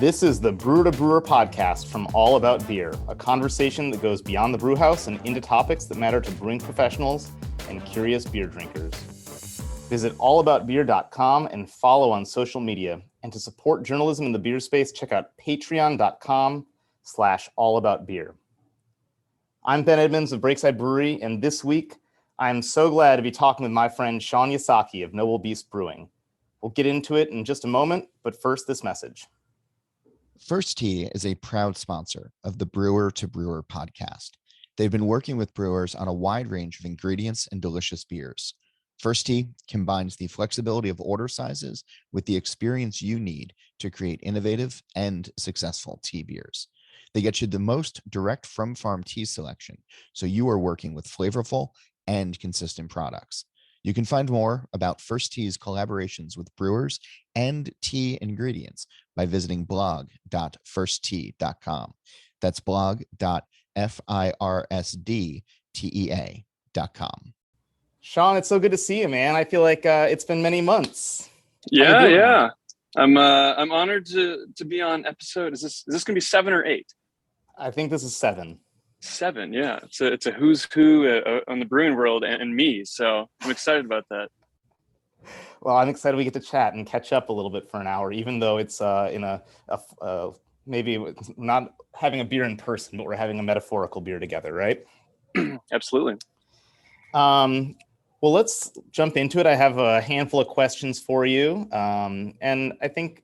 This is the Brewer to Brewer podcast from All About Beer, a conversation that goes beyond the brewhouse and into topics that matter to brewing professionals and curious beer drinkers. Visit allaboutbeer.com and follow on social media. And to support journalism in the beer space, check out patreon.com/allaboutbeer. I'm Ben Edmunds of Breakside Brewery, and this week, I'm so glad to be talking with my friend Shaun Yasaki of Noble Beast Brewing. We'll get into it in just a moment, but first, this message. First Tea is a proud sponsor of the Brewer to Brewer podcast. They've been working with brewers on a wide range of ingredients and delicious beers. First Tea combines the flexibility of order sizes with the experience you need to create innovative and successful tea beers. They get you the most direct from farm tea selection, so you are working with flavorful and consistent products. You can find more about First Tea's collaborations with brewers and tea ingredients by visiting blog.firsttea.com. That's blog.firsttea.com. Shaun, it's so good to see you, man. I feel like it's been many months. Yeah. I'm honored to be on episode. Is this going to be 7 or 8? I think this is 7. 7, yeah. It's a who's who on the brewing world and me. So I'm excited about that. Well, I'm excited we get to chat and catch up a little bit for an hour, even though it's in a maybe not having a beer in person, but we're having a metaphorical beer together, right? Absolutely. Well, let's jump into it. I have a handful of questions for you. And I think,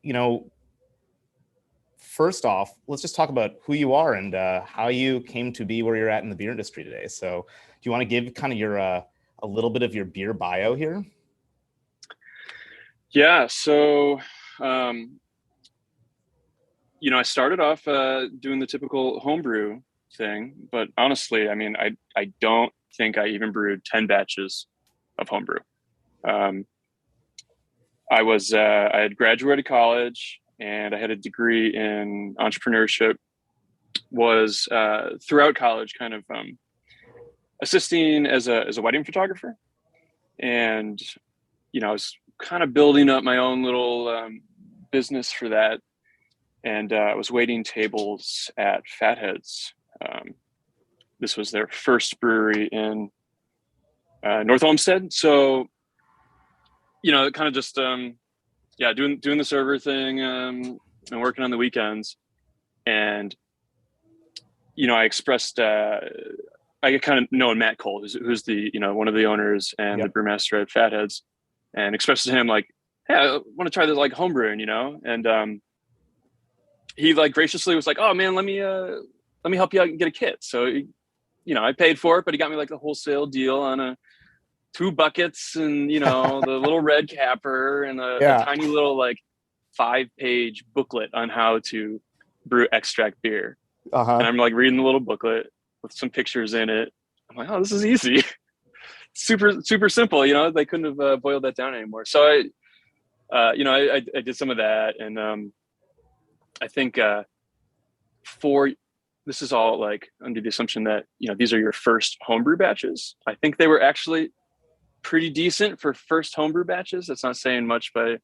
first off, let's just talk about who you are and how you came to be where you're at in the beer industry today. So do you want to give kind of your a little bit of your beer bio here? Yeah. So, I started off doing the typical homebrew thing, but honestly, I mean, I don't think I even brewed 10 batches of homebrew. I had graduated college and I had a degree in entrepreneurship, was throughout college kind of assisting as a wedding photographer. And, I was kind of building up my own little business for that. And I was waiting tables at Fatheads. This was their first brewery in North Olmsted. So, kind of just, doing the server thing and working on the weekends. And, I expressed, I kind of know Matt Cole, who's the, one of the owners and the brewmaster at Fatheads, and expressed to him like, hey, I want to try this like homebrewing, and he like graciously was like, oh man, let me help you out and get a kit. So, I paid for it, but he got me like a wholesale deal on 2 buckets and, the little red capper and a tiny little like 5-page booklet on how to brew extract beer. And I'm like reading the little booklet with some pictures in it. I'm like, oh, this is easy. Super, super simple. They couldn't have boiled that down anymore. So I did some of that. And I think this is all like under the assumption that, these are your first homebrew batches. I think they were actually pretty decent for first homebrew batches. That's not saying much by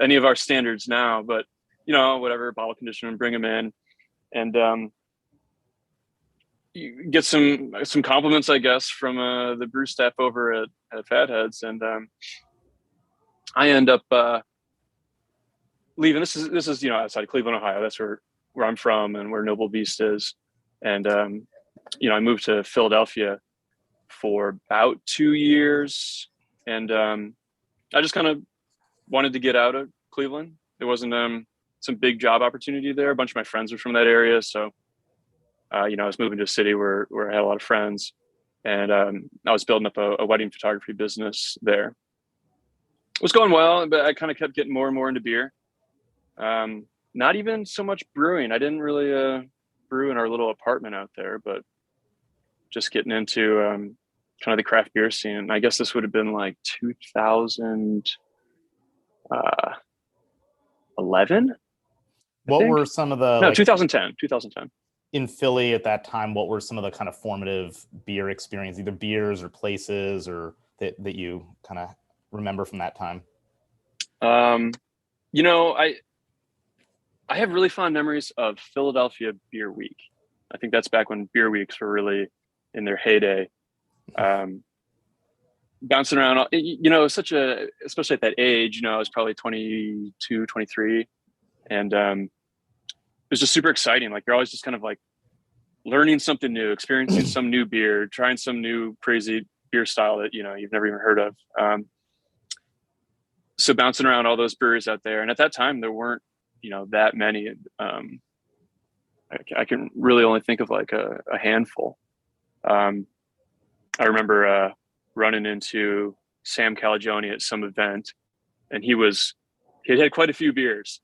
any of our standards now, but whatever, bottle conditioner and bring them in, and you get some compliments, I guess, from the brew staff over at Fatheads, and I end up leaving. This is outside of Cleveland, Ohio. That's where I'm from and where Noble Beast is, and I moved to Philadelphia for about 2 years, and I just kind of wanted to get out of Cleveland. There wasn't some big job opportunity there. A bunch of my friends were from that area, so I was moving to a city where I had a lot of friends, and I was building up a wedding photography business there. It was going well, but I kind of kept getting more and more into beer. Not even so much brewing. I didn't really brew in our little apartment out there, but just getting into kind of the craft beer scene. I guess this would have been like 2011. What were some of the 2010 in Philly at that time? What were some of the kind of formative beer experience, either beers or places, or that you kind of remember from that time? I have really fond memories of Philadelphia Beer Week. I think that's back when beer weeks were really in their heyday. Bouncing around, it was especially at that age, I was probably 22, 23. And it was just super exciting. Like, you're always just kind of like learning something new, experiencing some new beer, trying some new crazy beer style that, you've never even heard of. So bouncing around all those breweries out there. And at that time, there weren't, that many. I can really only think of like a handful. I remember running into Sam Calagione at some event, and he had quite a few beers,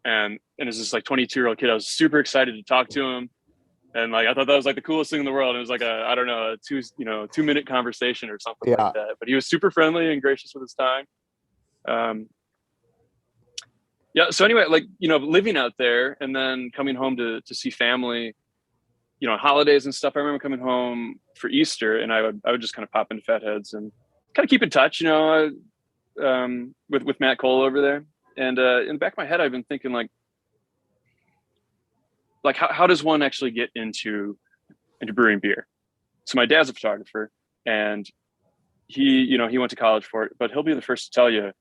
and as this like 22-year-old kid, I was super excited to talk to him, and like I thought that was like the coolest thing in the world. It was like a 2-minute conversation or something like that. But he was super friendly and gracious with his time. So anyway, like, living out there and then coming home to see family, holidays and stuff. I remember coming home for Easter, and I would just kind of pop into Fatheads and kind of keep in touch, with Matt Cole over there. And in the back of my head, I've been thinking like how does one actually get into brewing beer? So my dad's a photographer, and he went to college for it, but he'll be the first to tell you,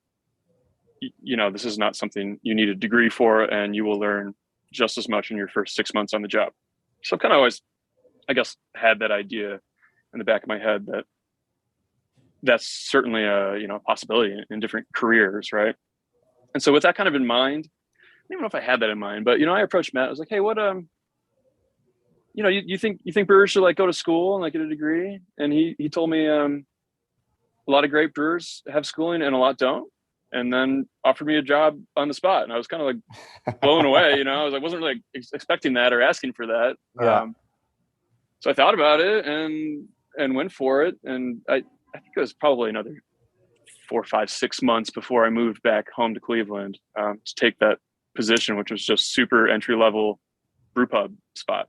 this is not something you need a degree for, and you will learn just as much in your first 6 months on the job. So I've kind of always, I guess, had that idea in the back of my head that that's certainly a possibility in different careers, right? And so with that kind of in mind, I don't even know if I had that in mind, but I approached Matt. I was like, hey, what you think brewers should like go to school and like get a degree? And he told me a lot of great brewers have schooling and a lot don't, and then offered me a job on the spot. And I was kind of like blown away. I wasn't really expecting that or asking for that. Yeah. So I thought about it and went for it. And I think it was probably another 4, 5, 6 months before I moved back home to Cleveland to take that position, which was just super entry level brew pub spot.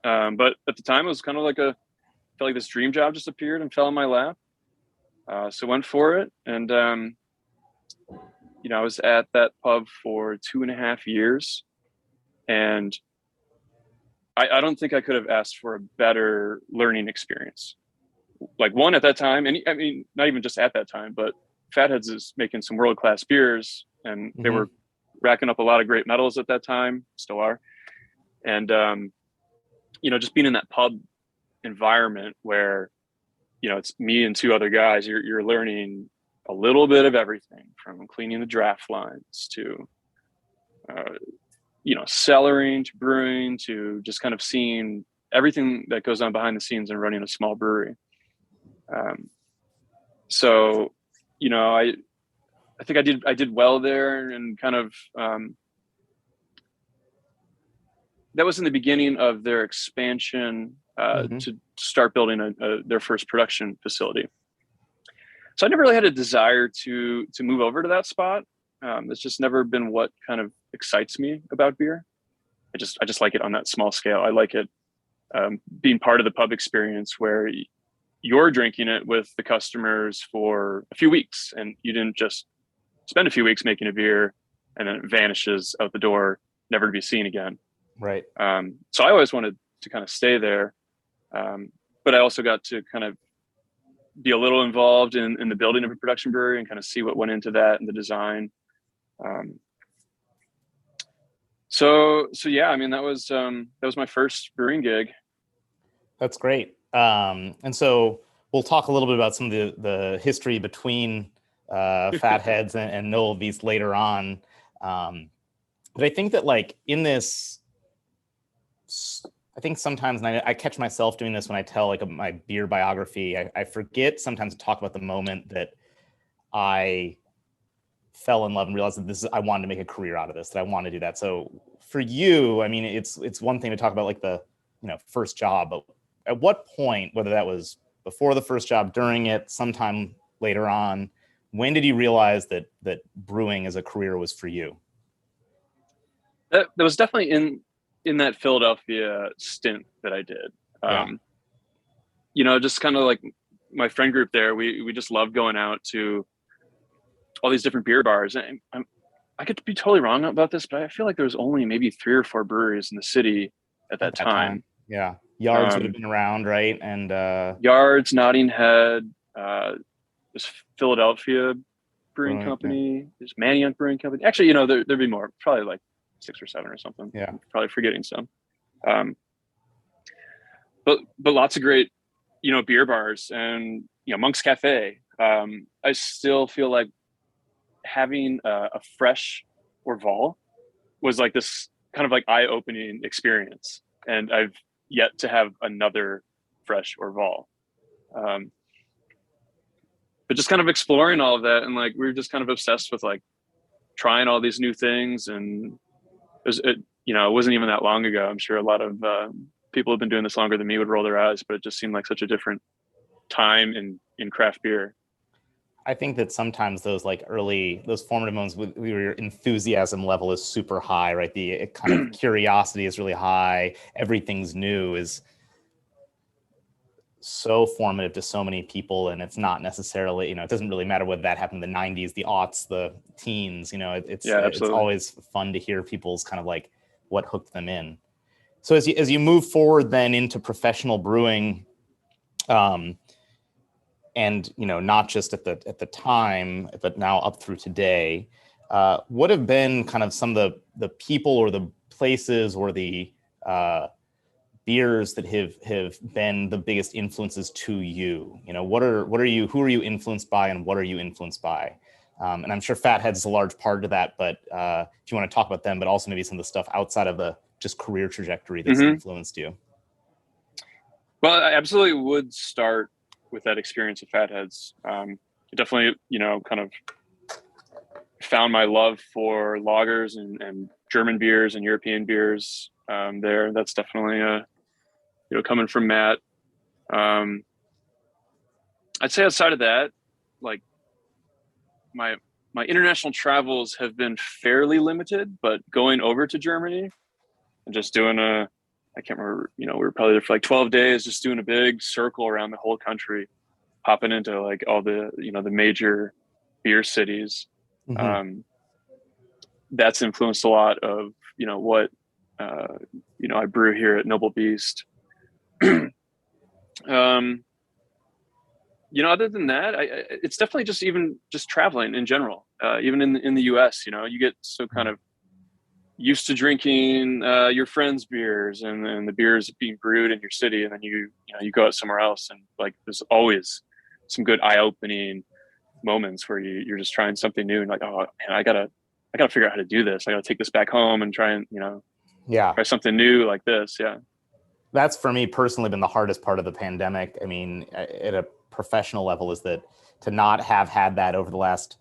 But at the time, it was kind of like felt like this dream job just appeared and fell in my lap. So went for it. And, I was at that pub for 2.5 years, and I don't think I could have asked for a better learning experience. Like, one, at that time, and I mean, not even just at that time, but Fatheads is making some world-class beers, and they were racking up a lot of great medals at that time, still are. And, just being in that pub environment where, it's me and 2 other guys, you're learning a little bit of everything, from cleaning the draft lines to, cellaring to brewing to just kind of seeing everything that goes on behind the scenes and running a small brewery. So, I think I did well there, and kind of, that was in the beginning of their expansion to start building their first production facility. So I never really had a desire to move over to that spot. It's just never been what kind of excites me about beer. I just like it on that small scale. I like it being part of the pub experience where you're drinking it with the customers for a few weeks, and you didn't just spend a few weeks making a beer and then it vanishes out the door, never to be seen again. Right. So I always wanted to kind of stay there. But I also got to kind of be a little involved in the building of a production brewery and kind of see what went into that and the design. So yeah, I mean, that was my first brewing gig. That's great. And so we'll talk a little bit about some of the history between Fatheads and Noel Beast later on. But I think that like in this, I think sometimes, and I catch myself doing this when I tell like my beer biography, I forget sometimes to talk about the moment that I fell in love and realized that I wanted to make a career out of this, that I want to do that. So for you, I mean, it's one thing to talk about like the, first job, but at what point, whether that was before the first job, during it, sometime later on, when did you realize that brewing as a career was for you? That was definitely in that Philadelphia stint that I did. Just kind of like my friend group there, we just loved going out to all these different beer bars. And I could be totally wrong about this, but I feel like there was only maybe 3 or 4 breweries in the city at that time. Yeah. Yards would have been around, right? And Yards, Notting Head, there's Philadelphia Brewing Yeah. Company, there's Manioc Brewing Company. Actually, you know, there'd be more, probably like 6 or 7 or something. Yeah. I'm probably forgetting some. But lots of great, you know, beer bars and, you know, Monk's Cafe. I still feel like having a fresh Orval was like this kind of like eye-opening experience, and I've yet to have another fresh Orval. But just kind of exploring all of that, and like we were just kind of obsessed with like trying all these new things, and you know, it wasn't even that long ago. I'm sure a lot of people have been doing this longer than me would roll their eyes, but it just seemed like such a different time in craft beer. I think that sometimes those formative moments with your enthusiasm level is super high, right? The kind of curiosity is really high. Everything's new is so formative to so many people, and it's not necessarily, you know, it doesn't really matter whether that happened in the 90s, the aughts, the teens, you know, it's always fun to hear people's kind of like what hooked them in. So as you move forward then into professional brewing, and, you know, not just at the time, but now up through today, what have been kind of some of the people or the places or the beers that have been the biggest influences to you? You know, who are you influenced by, and what are you influenced by? And I'm sure Fathead's is a large part of that, but if you want to talk about them, but also maybe some of the stuff outside of the just career trajectory that's influenced you. Well, I absolutely would start with that experience of Fatheads. It definitely, you know, kind of found my love for lagers and German beers and European beers there. That's definitely you know, coming from Matt. I'd say outside of that, like my international travels have been fairly limited, but going over to Germany and just doing I can't remember, you know, we were probably there for like 12 days, just doing a big circle around the whole country, popping into like all the, you know, the major beer cities. That's influenced a lot of, you know, what, you know, I brew here at Noble Beast. You know, other than that, it's definitely just traveling in general. Even in the US, you know, you get so kind of used to drinking your friends' beers and the beers being brewed in your city, and then you go out somewhere else, and like there's always some good eye-opening moments where you're just trying something new and like, oh man, I gotta figure out how to do this. I gotta take this back home and try and, you know, try something new like this. Yeah. That's for me personally been the hardest part of the pandemic. I mean, at a professional level, is that to not have had that over the last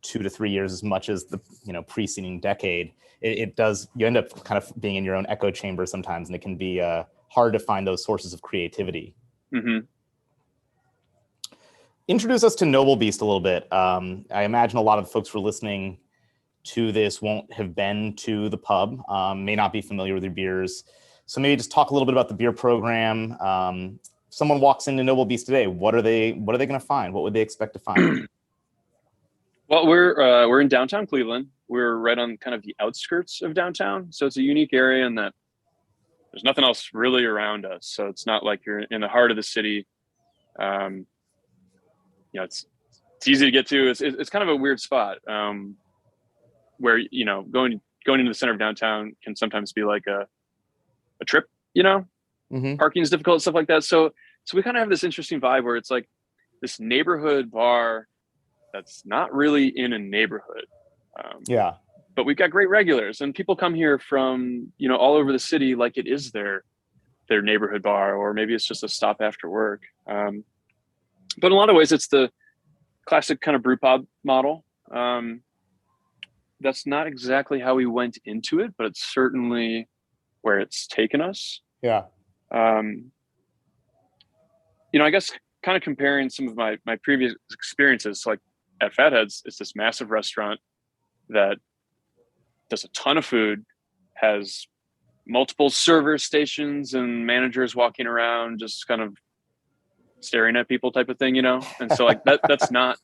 2 to 3 years as much as the, you know, preceding decade, it does, you end up kind of being in your own echo chamber sometimes, and it can be hard to find those sources of creativity. Introduce us to Noble Beast a little bit. I imagine a lot of the folks who are listening to this won't have been to the pub, may not be familiar with your beers. So maybe just talk a little bit about the beer program. Someone walks into Noble Beast today, what are they going to find? What would they expect to find? Well, we're in downtown Cleveland. We're right on kind of the outskirts of downtown, so it's a unique area in that there's nothing else really around us. So it's not like you're in the heart of the city. You know, it's easy to get to. It's kind of a weird spot where, you know, going into the center of downtown can sometimes be like a trip. You know, parking is difficult, stuff like that. So we kind of have this interesting vibe where it's like this neighborhood bar that's not really in a neighborhood. But we've got great regulars, and people come here from, you know, all over the city like it is their neighborhood bar, or maybe it's just a stop after work. But in a lot of ways, it's the classic kind of brew pub model. That's not exactly how we went into it, but it's certainly where it's taken us. Yeah. You know, I guess kind of comparing some of my previous experiences, like at Fatheads, it's this massive restaurant that does a ton of food, has multiple server stations and managers walking around just kind of staring at people type of thing, you know? And so like that's not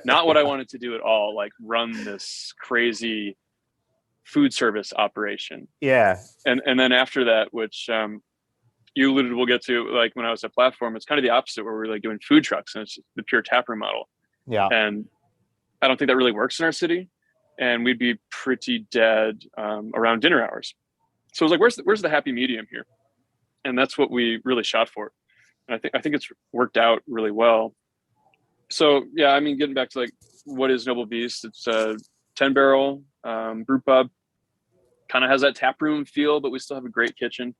Not what I wanted to do at all, like run this crazy food service operation. Yeah. And then after that, which you alluded, we'll get to, like when I was at Platform, it's kind of the opposite, where we're like doing food trucks and it's the pure taproom model. Yeah. And I don't think that really works in our city, and we'd be pretty dead around dinner hours. So I was like, where's the happy medium here? And that's what we really shot for. And I think it's worked out really well. So yeah, I mean, getting back to like, what is Noble Beast? It's a 10-barrel brew pub. Kind of has that tap room feel, but we still have a great kitchen.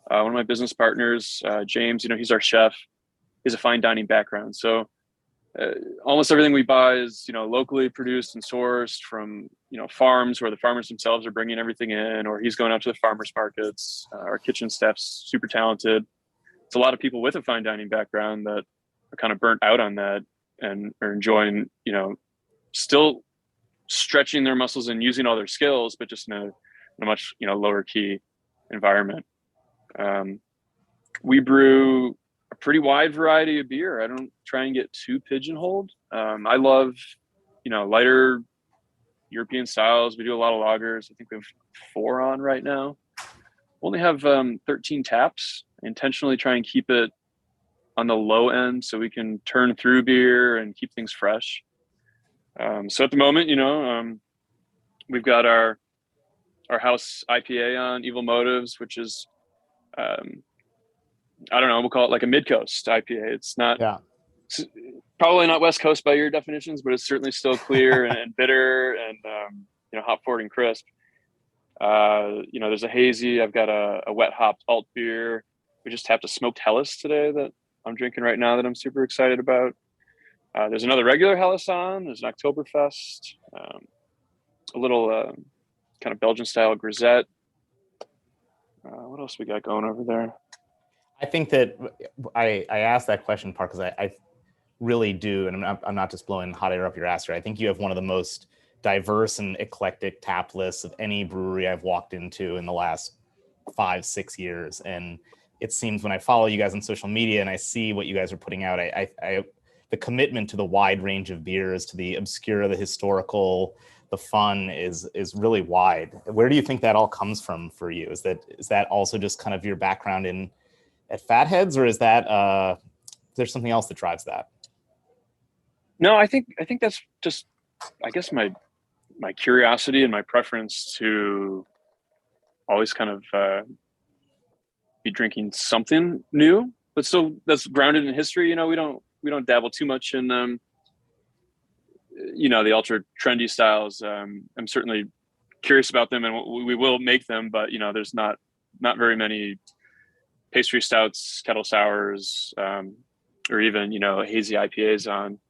One of my business partners, James, he's our chef. He's a fine dining background. So almost everything we buy is, locally produced and sourced from, farms where the farmers themselves are bringing everything in, or he's going out to the farmers markets. Our kitchen staff's super talented. It's a lot of people with a fine dining background that are kind of burnt out on that and are enjoying, still stretching their muscles and using all their skills, but just in a much, lower key environment. We brew a pretty wide variety of beer. I don't try and get too pigeonholed. I love, lighter European styles. We do a lot of lagers. I think we have 4 on right now. We only have 13 taps. I intentionally try and keep it on the low end so we can turn through beer and keep things fresh. So at the moment, we've got our house IPA on, Evil Motives, which is, I don't know, we'll call it like a mid-coast IPA. It's not, it's probably not West Coast by your definitions, but it's certainly still clear and bitter and, hop forward and crisp. There's a hazy. I've got a wet hopped alt beer. We just tapped a smoked Helles today that I'm drinking right now that I'm super excited about. There's another regular Helles on. There's an Oktoberfest, a little kind of Belgian style grisette. What else we got going over there? I think that I asked that question part because I really do, and I'm not just blowing hot air up your ass here. I think you have one of the most diverse and eclectic tap lists of any brewery I've walked into in the last 5-6 years. And it seems when I follow you guys on social media and I see what you guys are putting out, I the commitment to the wide range of beers, to the obscure, the historical, the fun is really wide. Where do you think that all comes from for you? Is that also just kind of your background at Fatheads, or is that there's something else that drives that? No, I think that's just, I guess, my curiosity and my preference to always kind of be drinking something new, but still that's grounded in history. We don't dabble too much in the ultra trendy styles. I'm certainly curious about them, and we will make them, but there's not very many pastry stouts, kettle sours, or even hazy IPAs on.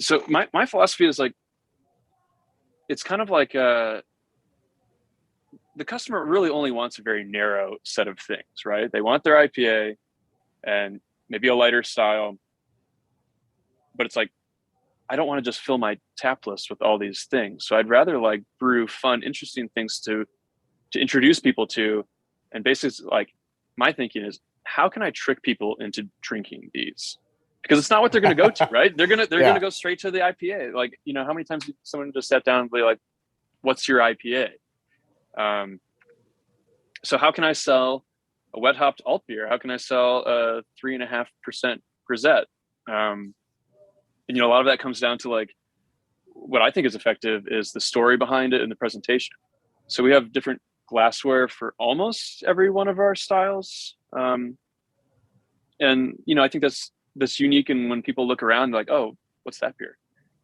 So my philosophy is like, it's kind of like the customer really only wants a very narrow set of things, right? They want their IPA and maybe a lighter style, but it's like, I don't want to just fill my tap list with all these things. So I'd rather like brew fun, interesting things to introduce people to. And basically, like, my thinking is, how can I trick people into drinking these? Because it's not what they're going to go to, right? They're going to go straight to the IPA. Like, how many times someone just sat down and be like, what's your IPA? So how can I sell a wet hopped alt beer? How can I sell a 3.5% grisette? And a lot of that comes down to like, what I think is effective is the story behind it and the presentation. So we have different glassware for almost every one of our styles. And I think that's unique. And when people look around, like, oh, what's that beer?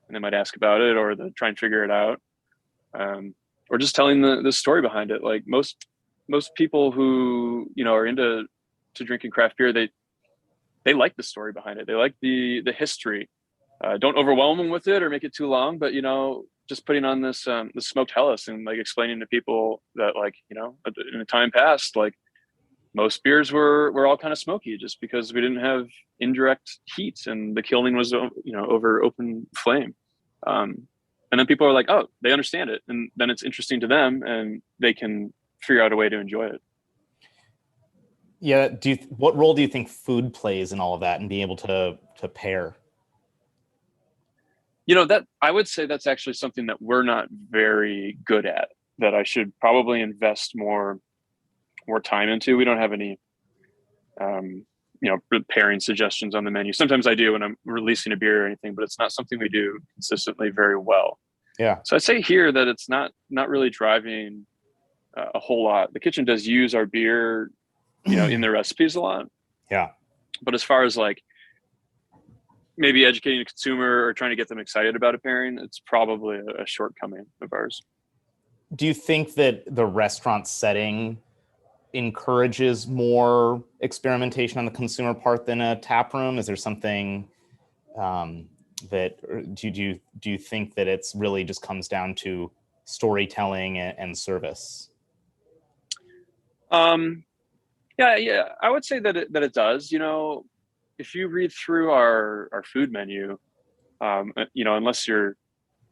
And they might ask about it, or they try and figure it out. Or just telling the story behind it. Like most people who, are into drinking craft beer, they like the story behind it. They like the history. Don't overwhelm them with it or make it too long, but just putting on this the smoked Helles and like explaining to people that, like, in a time past, like most beers were all kind of smoky just because we didn't have indirect heat and the kilning was over open flame. And then people are like, oh, they understand it, and then it's interesting to them and they can figure out a way to enjoy it. Yeah. What role do you think food plays in all of that and being able to pair? That I would say that's actually something that we're not very good at, that I should probably invest more time into. We don't have any, pairing suggestions on the menu. Sometimes I do when I'm releasing a beer or anything, but it's not something we do consistently very well. Yeah. So I'd say here that it's not really driving a whole lot. The kitchen does use our beer, in their recipes a lot. Yeah. But as far as like maybe educating a consumer or trying to get them excited about a pairing, it's probably a shortcoming of ours. Do you think that the restaurant setting encourages more experimentation on the consumer part than a tap room? Is there something that do you think that it's really just comes down to storytelling and service? Yeah, I would say that it does. If you read through our food menu, unless you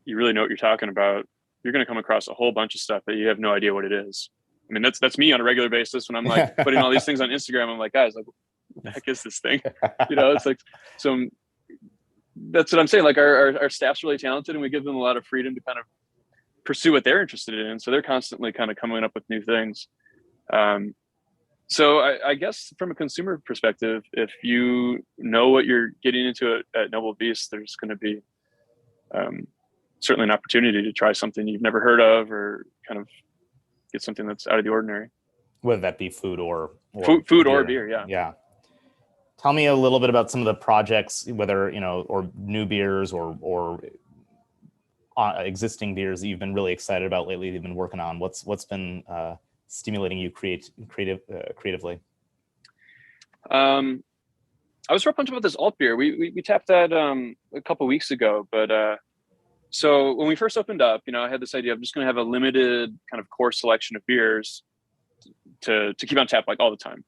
really know what you're talking about, you're going to come across a whole bunch of stuff that you have no idea what it is. I mean, that's me on a regular basis when I'm like putting all these things on Instagram. I'm like, guys, like, what the heck is this thing? It's like, so that's what I'm saying. Like our staff's really talented and we give them a lot of freedom to kind of pursue what they're interested in. So they're constantly kind of coming up with new things. So I guess from a consumer perspective, if you know what you're getting into at Noble Beast, there's going to be certainly an opportunity to try something you've never heard of or kind of get something that's out of the ordinary. Whether that be food or food beer. Or beer, yeah. Yeah. Tell me a little bit about some of the projects, whether, or new beers or existing beers that you've been really excited about lately, that you've been working on. What's been stimulating you creatively? I was real pumped about this alt beer. We tapped that a couple weeks ago, but so when we first opened up, I had this idea of just going to have a limited kind of core selection of beers to keep on tap like all the time.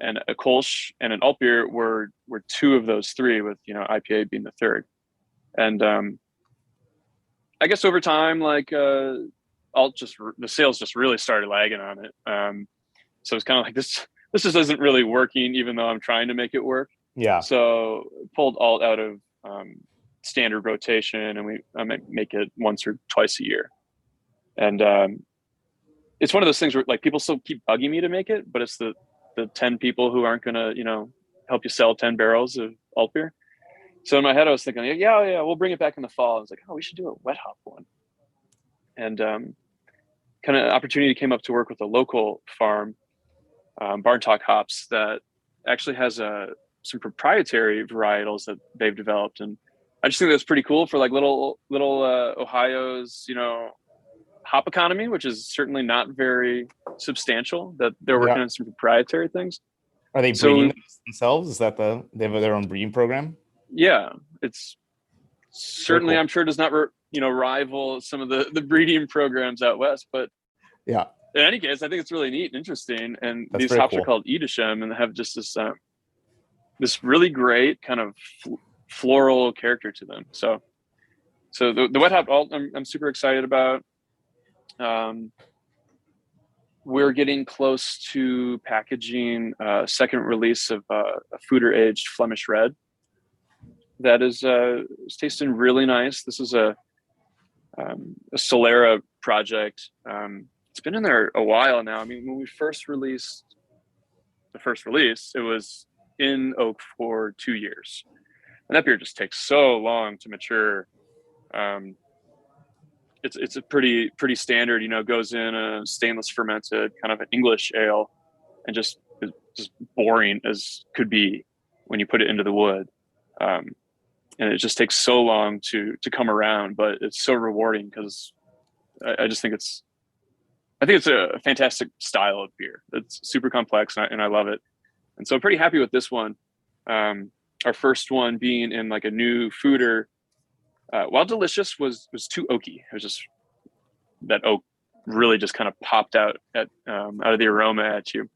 And a Kolsch and an alt beer were two of those three, with IPA being the third. And I guess over time, like alt the sales just really started lagging on it. So it's kind of like this just isn't really working, even though I'm trying to make it work. Yeah. So pulled alt out of standard rotation, and I might make it once or twice a year. And it's one of those things where like people still keep bugging me to make it, but it's the 10 people who aren't gonna help you sell 10 barrels of alt beer. So in my head I was thinking, yeah, we'll bring it back in the fall. I was like, we should do a wet hop one. And kind of opportunity came up to work with a local farm, Barn Talk Hops, that actually has some proprietary varietals that they've developed. And I just think that's pretty cool for like little Ohio's, hop economy, which is certainly not very substantial, that they're working on some proprietary things. Are they breeding themselves? Is that they have their own breeding program? Yeah, it's certainly, cool. I'm sure does not, rival some of the breeding programs out west, but yeah. In any case, I think it's really neat and interesting. And That's these hops cool. are called Edisham and have just this really great kind of floral character to them. So the wet hop alt, I'm super excited about. We're getting close to packaging a second release of a foeder aged Flemish red that is tasting really nice. This is a Solera project. It's been in there a while now. I mean, when we first released the first release, it was in oak for 2 years, and that beer just takes so long to mature. It's a pretty standard, goes in a stainless fermented kind of an English ale, and just boring as could be when you put it into the wood. And it just takes so long to come around, but it's so rewarding because I just think it's a fantastic style of beer. It's super complex and I love it. And so I'm pretty happy with this one. Our first one being in like a new foeder, while delicious, was too oaky. It was just that oak really just kind of popped out out of the aroma at you.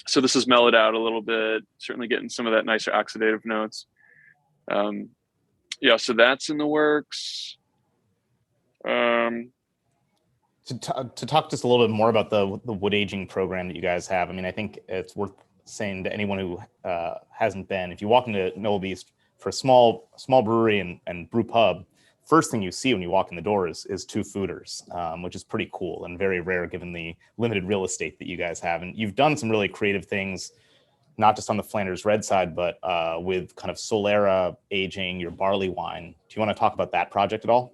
So this is mellowed out a little bit, certainly getting some of that nicer oxidative notes. So that's in the works. To talk just a little bit more about the wood aging program that you guys have. I mean, I think it's worth saying to anyone who hasn't been, if you walk into Noble Beast for a small brewery and brew pub, first thing you see when you walk in the door is two fooders, which is pretty cool and very rare given the limited real estate that you guys have. And you've done some really creative things, not just on the Flanders Red side, but with kind of Solera aging your barley wine. Do you want to talk about that project at all?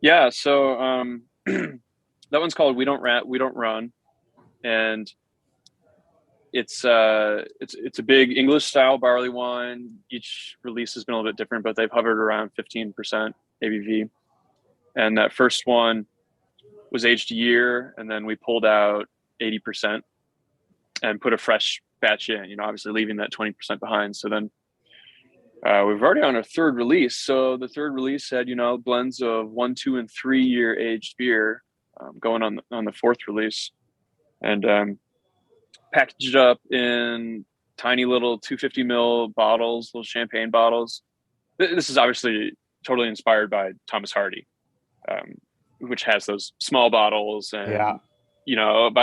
Yeah. So that one's called We Don't Run, and it's a big English style barley wine. Each release has been a little bit different, but they've hovered around 15% ABV. And that first one was aged a year, and then we pulled out 80% and put a fresh batch in, obviously leaving that 20% behind. So then we've already on our third release. So the third release had, blends of 1, 2, and 3 year aged beer, going on the fourth release, and packaged up in tiny little 250 ml bottles, little champagne bottles. This is obviously totally inspired by Thomas Hardy, which has those small bottles, and by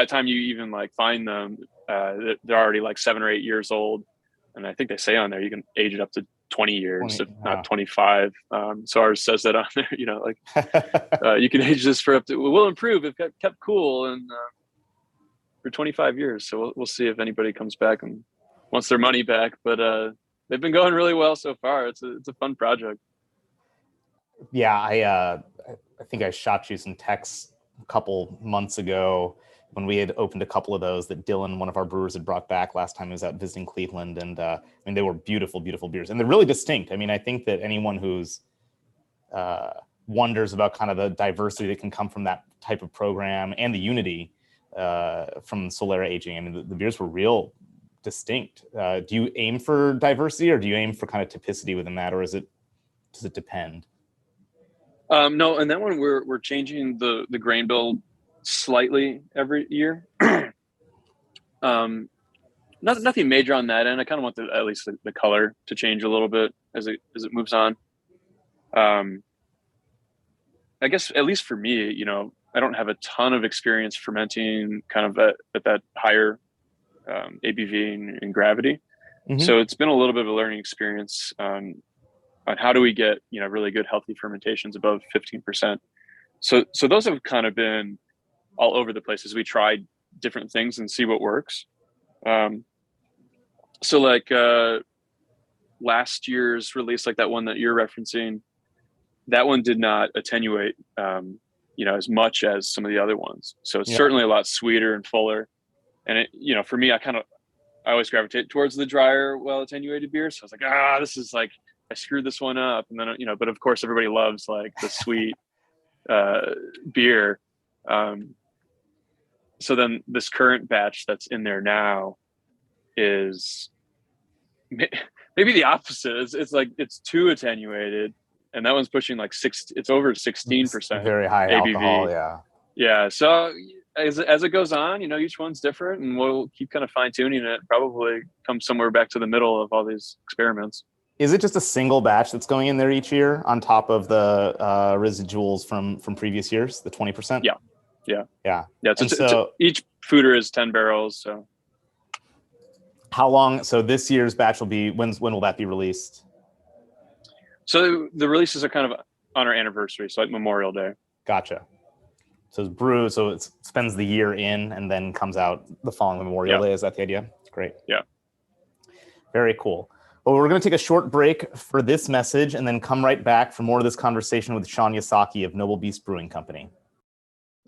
the time you even find them, they're already 7 or 8 years old, and I think they say on there you can age it up to 20 years, if not 25. So ours says that on there. You can age this for up to, we'll improve if kept cool and for 25 years. So we'll see if anybody comes back and wants their money back. But they've been going really well so far. It's a fun project. Yeah, I think I shot you some texts a couple months ago when we had opened a couple of those that Dylan, one of our brewers, had brought back last time he was out visiting Cleveland. And they were beautiful, beautiful beers. And they're really distinct. I think that anyone who's wonders about kind of the diversity that can come from that type of program and the unity from Solera aging, the beers were real distinct. Do you aim for diversity, or do you aim for kind of typicity within that, or does it depend? No, and that one we're changing the grain bill slightly every year. Nothing major on that end. I kind of want at least the color to change a little bit as it moves on. I guess at least for me, I don't have a ton of experience fermenting kind of at that higher ABV and gravity. Mm-hmm. So it's been a little bit of a learning experience on how do we get, really good healthy fermentations above 15%. So those have kind of been all over the place as we tried different things and see what works. So last year's release, that one that you're referencing, that one did not attenuate, as much as some of the other ones. So it's certainly a lot sweeter and fuller. And it, for me, I always gravitate towards the drier, well attenuated beer. So I was like, this is I screwed this one up. And then, but of course everybody loves the sweet beer. So then this current batch that's in there now is maybe the opposite. It's too attenuated, and that one's pushing it's over 16%. Very high ABV. Alcohol, yeah. So as it goes on, each one's different, and we'll keep kind of fine tuning it. Probably come somewhere back to the middle of all these experiments. Is it just a single batch that's going in there each year on top of the residuals from previous years, the 20%? Yeah. So each fooder is 10 barrels. So how long? So this year's batch will be, when will that be released? So the releases are kind of on our anniversary, so Memorial Day. Gotcha. So it's brew, so it spends the year in and then comes out the following Memorial Day. Is that the idea? Great. Yeah. Very cool. Well, we're going to take a short break for this message and then come right back for more of this conversation with Shaun Yasaki of Noble Beast Brewing Company.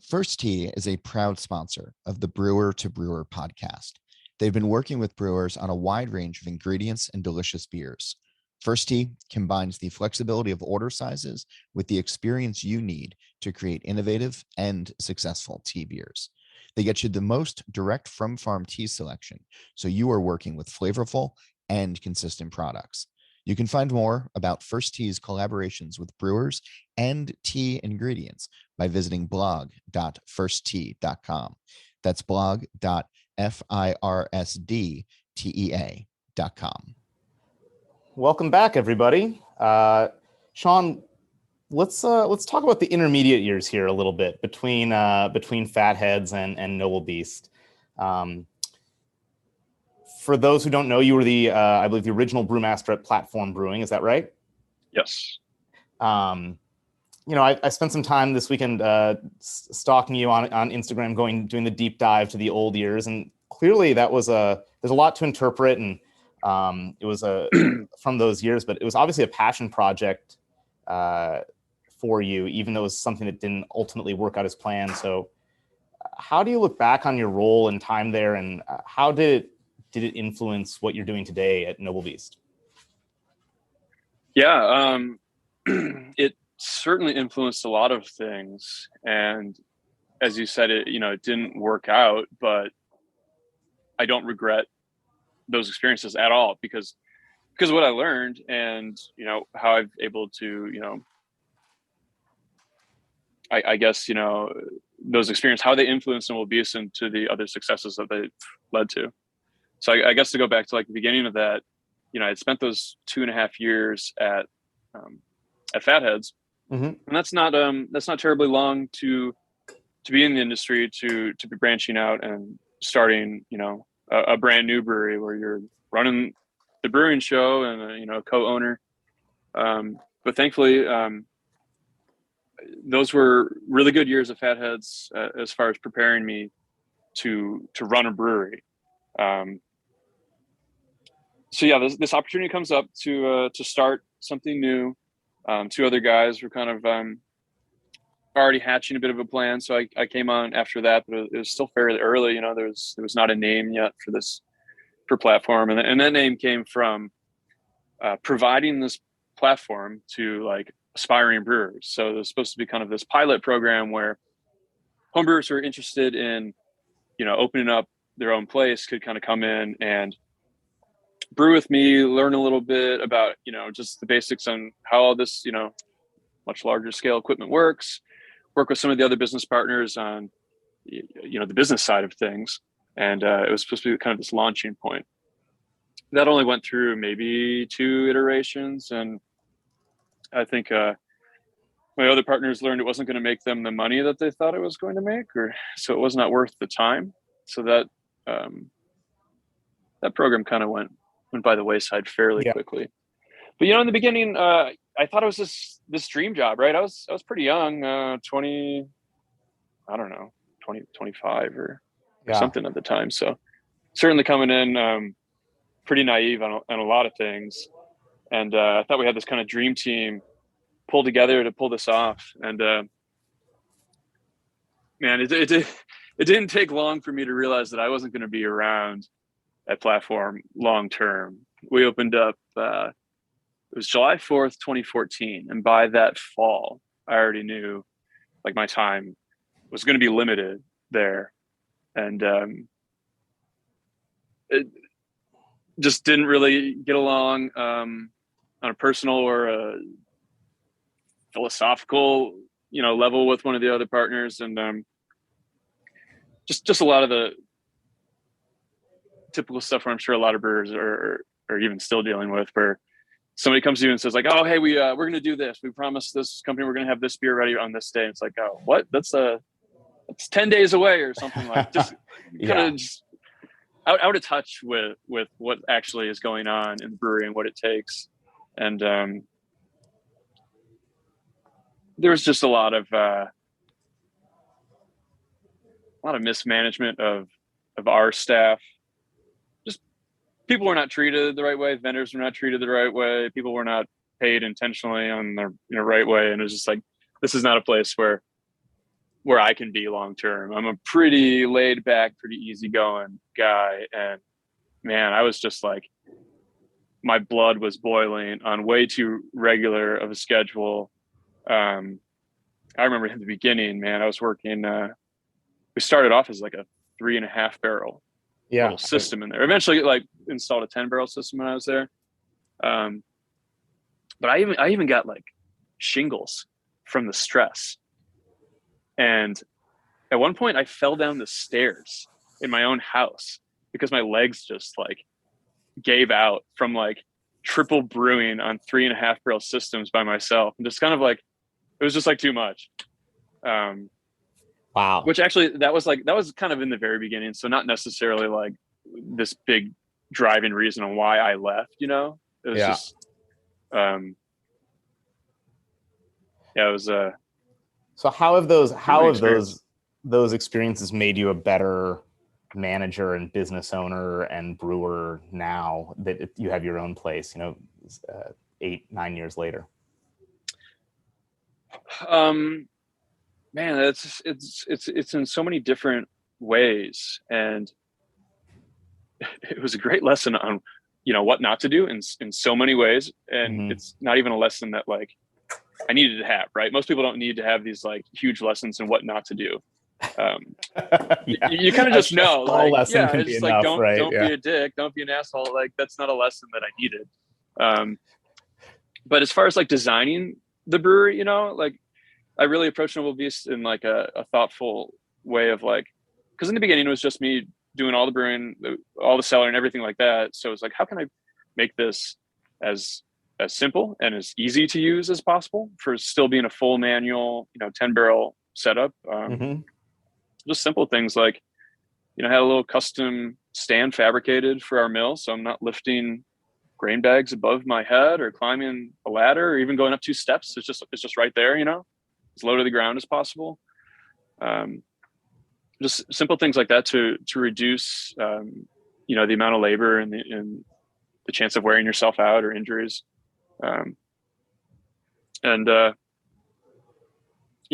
First Tee is a proud sponsor of the Brewer to Brewer podcast. They've been working with brewers on a wide range of ingredients and delicious beers. First Tee combines the flexibility of order sizes with the experience you need to create innovative and successful tea beers. They get you the most direct from farm tea selection, so you are working with flavorful and consistent products. You can find more about First Tee's collaborations with brewers and tea ingredients by visiting blog.firsttee.com. That's blog.firsdtea.com. Welcome back, everybody. Shaun, let's talk about the intermediate years here a little bit between Fatheads and Noble Beast. For those who don't know, you were I believe the original brewmaster at Platform Brewing. Is that right? Yes. I spent some time this weekend stalking you on Instagram, doing the deep dive to the old years, and clearly there's a lot to interpret, and it was from those years, but it was obviously a passion project for you, even though it was something that didn't ultimately work out as planned. So how do you look back on your role and time there, and how did it influence what you're doing today at Noble Beast? Yeah, it certainly influenced a lot of things. And as you said, it didn't work out, but I don't regret those experiences at all because of what I learned and, how I've able to, I guess, those experiences, how they influenced Noble Beast into the other successes that they led to. So I guess to go back to like the beginning of that, I'd spent those 2.5 years at Fatheads, and that's not terribly long to be in the industry, to be branching out and starting, a brand new brewery where you're running the brewing show and a co-owner. But thankfully, those were really good years of Fatheads as far as preparing me to run a brewery. So yeah, this opportunity comes up to start something new. Two other guys were kind of already hatching a bit of a plan, so I came on after that, but it was still fairly early. There was not a name yet for platform, and that name came from providing this platform to like aspiring brewers. So there's supposed to be kind of this pilot program where homebrewers who are interested in opening up their own place could kind of come in and brew with me, learn a little bit about just the basics on how all this much larger scale equipment works, work with some of the other business partners on the business side of things. And it was supposed to be kind of this launching point. That only went through maybe 2 iterations, and I think my other partners learned it wasn't going to make them the money that they thought it was going to make, so it was not worth the time. So that that program kind of went by the wayside fairly quickly. But in the beginning, I thought it was this dream job, right? I was pretty young, 20, I don't know, 20, 25 or something at the time. So certainly coming in pretty naive on a lot of things. And I thought we had this kind of dream team pulled together to pull this off. And man, it didn't take long for me to realize that I wasn't going to be around at Platform long term. We opened up, it was July 4th, 2014. And by that fall, I already knew like my time was going to be limited there. And it just didn't really get along on a personal or a philosophical, level with one of the other partners. And just a lot of the typical stuff where I'm sure a lot of brewers are even still dealing with, where somebody comes to you and says like, oh, hey, we're going to do this. We promised this company we're going to have this beer ready on this day. And it's like, oh, what? That's 10 days away or something. Like just kind of just out of touch with what actually is going on in the brewery and what it takes. And there was just a lot of mismanagement of our staff. People were not treated the right way. Vendors were not treated the right way. People were not paid intentionally on the right way. And it was just like, this is not a place where I can be long term. I'm a pretty laid back, pretty easygoing guy. And man, I was just like, my blood was boiling on way too regular of a schedule. I remember in the beginning, man, I was working, we started off as like a 3.5 barrel little system in there. Eventually like installed a 10 barrel system when I was there. But I even got like shingles from the stress. And at one point I fell down the stairs in my own house because my legs just like gave out from like triple brewing on 3.5 barrel systems by myself. And just kind of like, it was just like too much. Wow. Which actually that was kind of in the very beginning. So not necessarily like this big driving reason on why I left, It was just, yeah, it was So how have those experience. those experiences made you a better manager and business owner and brewer now that you have your own place, 8-9 years later? Um, Man, it's in so many different ways, and it was a great lesson on what not to do in so many ways. And Mm-hmm. it's not even a lesson that like I needed to have, right? Most people don't need to have these like huge lessons in what not to do. um Yeah, you kind of just a know, small like, lesson yeah, can it's be just like, enough, right? don't Yeah. be a dick, don't be an asshole. Like, that's not a lesson that I needed. But as far as like designing the brewery, like, I really approached Noble Beast in like a thoughtful way of like, because in the beginning it was just me doing all the brewing, all the cellar and everything like that. So it's like, how can I make this as simple and as easy to use as possible for still being a full manual, 10 barrel setup. Mm-hmm. Just simple things like, had a little custom stand fabricated for our mill, so I'm not lifting grain bags above my head or climbing a ladder or even going up 2 steps. It's just right there, as low to the ground as possible. Um, just simple things like that to reduce, the amount of labor and the chance of wearing yourself out or injuries. And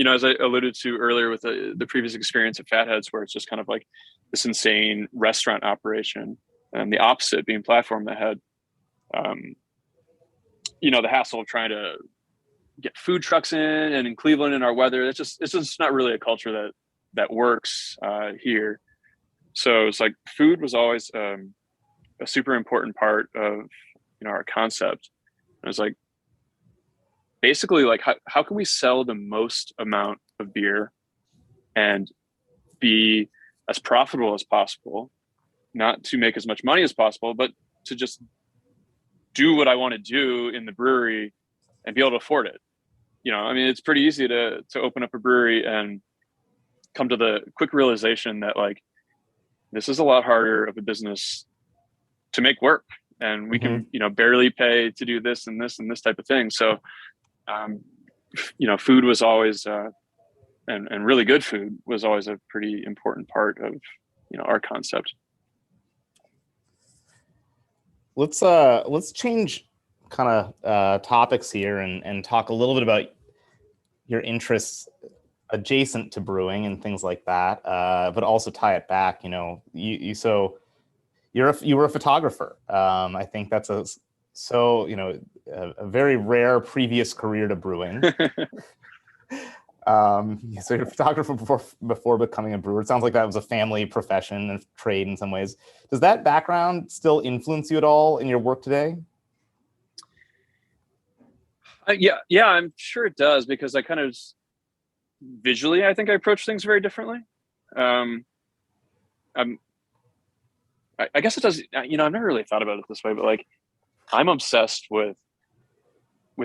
as I alluded to earlier with the previous experience at Fatheads, where it's just kind of like this insane restaurant operation, and the opposite being platform that had, the hassle of trying to get food trucks in, and in Cleveland in our weather, it's just not really a culture that works here. So it's like food was always a super important part of our concept. And it's like, basically, like, how can we sell the most amount of beer and be as profitable as possible, not to make as much money as possible, but to just do what I want to do in the brewery and be able to afford it. I mean, it's pretty easy to open up a brewery and come to the quick realization that, like, this is a lot harder of a business to make work, and we can, barely pay to do this and this and this type of thing. So, food was always, and really good food was always a pretty important part of, our concept. Let's change kind of topics here and talk a little bit about your interests adjacent to brewing and things like that, but also tie it back. You were a photographer. I think that's a very rare previous career to brewing. So you're a photographer before becoming a brewer. It sounds like that was a family profession and trade in some ways. Does that background still influence you at all in your work today? Yeah, I'm sure it does, because I kind of visually, I think I approach things very differently. I guess it does. I've never really thought about it this way, but like, I'm obsessed with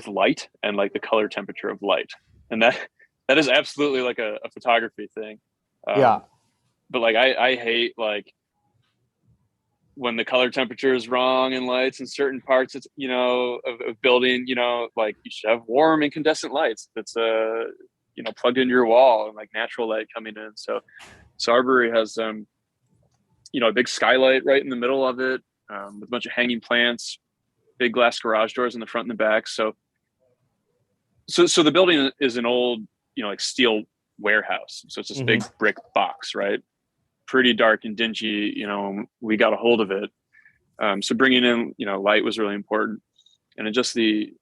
light and like the color temperature of light, and that is absolutely like a photography thing. Yeah. But like, I hate like when the color temperature is wrong in lights in certain parts, it's, of building, like, you should have warm incandescent lights that's plugged into your wall, and like natural light coming in. So our brewery has a big skylight right in the middle of it, with a bunch of hanging plants, big glass garage doors in the front and the back. So the building is an old, like steel warehouse. So it's this big brick box, right? Pretty dark and dingy. We got a hold of it. So bringing in, light was really important, and then just the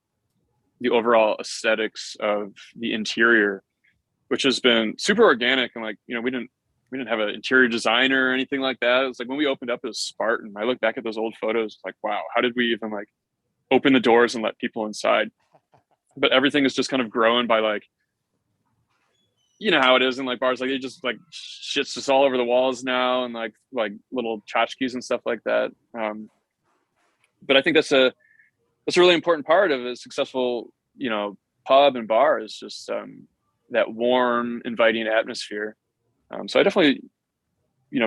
overall aesthetics of the interior, which has been super organic. And like, we didn't have an interior designer or anything like that. It was like, when we opened up, it was Spartan. I look back at those old photos, like, wow, how did we even like open the doors and let people inside? But everything is just kind of growing by, like, how it is in like bars, like, it just like shit's just all over the walls now, and like little tchotchkes and stuff like that. But I think that's a really important part of a successful, pub and bar, is just that warm, inviting atmosphere. So I definitely,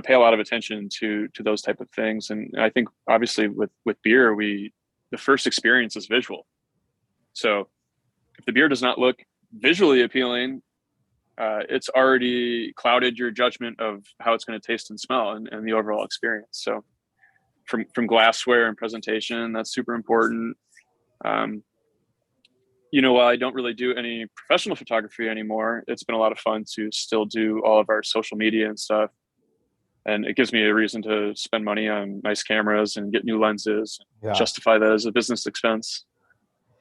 pay a lot of attention to those type of things. And I think obviously with beer, the first experience is visual. So if the beer does not look visually appealing, it's already clouded your judgment of how it's going to taste and smell and the overall experience. So from glassware and presentation, that's super important. While I don't really do any professional photography anymore, it's been a lot of fun to still do all of our social media and stuff. And it gives me a reason to spend money on nice cameras and get new lenses, justify that as a business expense.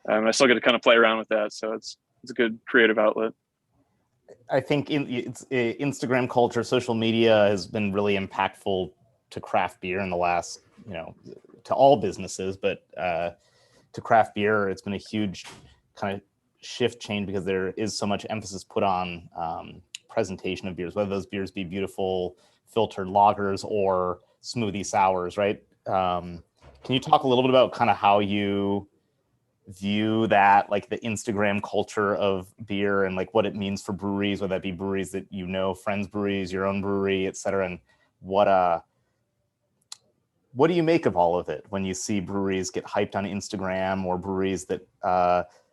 And I still get to kind of play around with that. So it's a good creative outlet. I think Instagram culture, social media has been really impactful to craft beer in the last, to all businesses, but to craft beer, it's been a huge kind of shift change because there is so much emphasis put on presentation of beers, whether those beers be beautiful filtered lagers or smoothie sours, right? Can you talk a little bit about kind of how you view that, like the Instagram culture of beer and like what it means for breweries, whether that be breweries that friends breweries, your own brewery, et cetera, and what do you make of all of it when you see breweries get hyped on Instagram or breweries that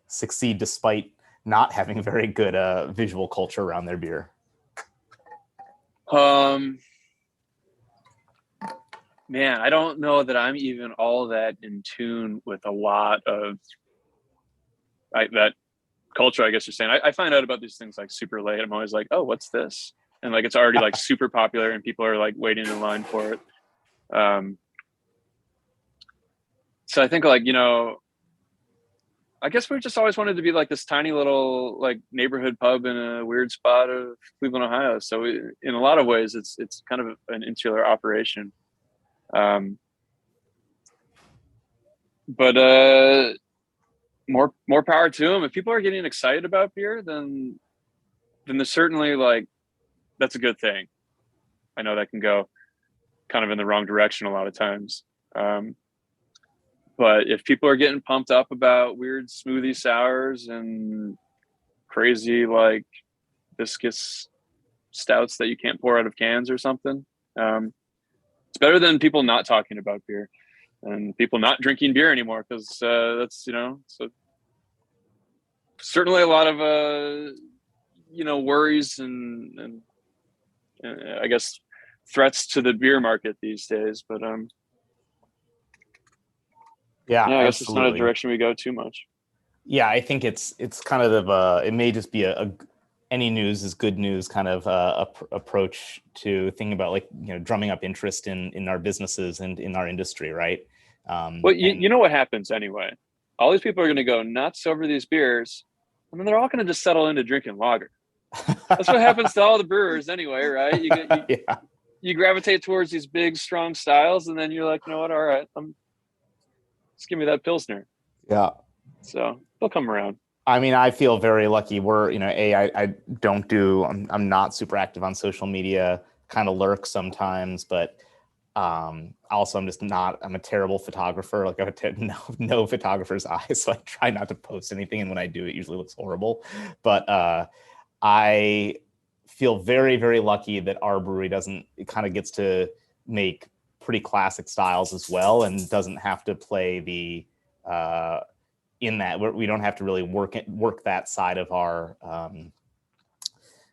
succeed despite not having a very good visual culture around their beer? Man, I don't know that I'm even all that in tune with a lot of that culture, I guess you're saying. I find out about these things like super late. I'm always like, oh, what's this? And like, it's already like super popular and people are like waiting in line for it. So I think like, I guess we just always wanted to be like this tiny little like neighborhood pub in a weird spot of Cleveland, Ohio. So in a lot of ways, it's kind of an insular operation. But more power to them. If people are getting excited about beer, then there's certainly like, that's a good thing. I know that can go kind of in the wrong direction a lot of times. But if people are getting pumped up about weird smoothie sours and crazy like viscous stouts that you can't pour out of cans or something, it's better than people not talking about beer and people not drinking beer anymore, because that's so certainly a lot of worries and I guess threats to the beer market these days. But I guess it's not a direction we go too much. Yeah, I think it's kind of it may just be any news is good news kind of approach to thinking about like drumming up interest in our businesses and in our industry, right? Well, you know what happens anyway. All these people are going to go nuts over these beers, and then they're all going to just settle into drinking lager. That's what happens to all the brewers anyway, right? You gravitate towards these big, strong styles, and then you're like, you know what? All right, just give me that Pilsner. Yeah. So they'll come around. I mean, I feel very lucky. We're, I don't do, I'm not super active on social media, kind of lurk sometimes, but also I'm a terrible photographer. Like I have no photographer's eyes, so I try not to post anything. And when I do, it usually looks horrible. But I feel very, very lucky that our brewery it kind of gets to make pretty classic styles as well, and doesn't have to play the in that we don't have to really work that side of our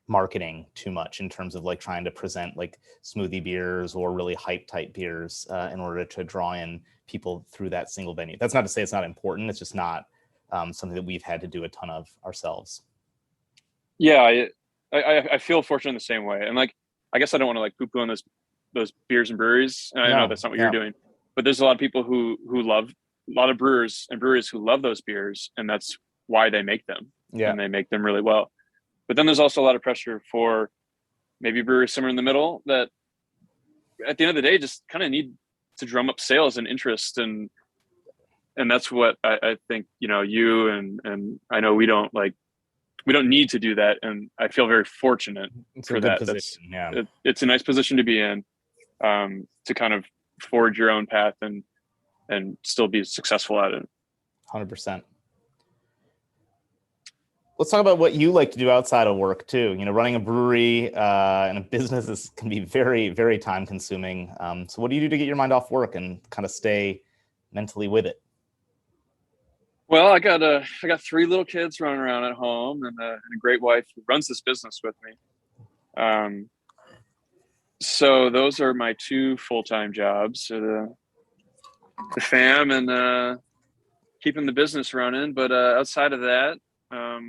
marketing too much in terms of like trying to present like smoothie beers or really hype type beers in order to draw in people through that single venue. That's not to say it's not important. It's just not something that we've had to do a ton of ourselves. Yeah, I feel fortunate in the same way. And like, I guess I don't want to like poo-poo on those beers and breweries. And I know that's not what you're doing, but there's a lot of people who love, a lot of brewers and breweries who love those beers, and that's why they make them. Yeah. And they make them really well. But then there's also a lot of pressure for maybe brewers somewhere in the middle that at the end of the day just kind of need to drum up sales and interest. And that's what I think, you and I know we don't need to do that. And I feel very fortunate for that. It's a nice position to be in, to kind of forge your own path and still be successful at it. 100%. Let's talk about what you like to do outside of work too. Running a brewery and a business can be very, very time consuming. So what do you do to get your mind off work and kind of stay mentally with it? Well, I got three little kids running around at home, and a great wife who runs this business with me. So those are my two full-time jobs: so the fam and keeping the business running. But outside of that, I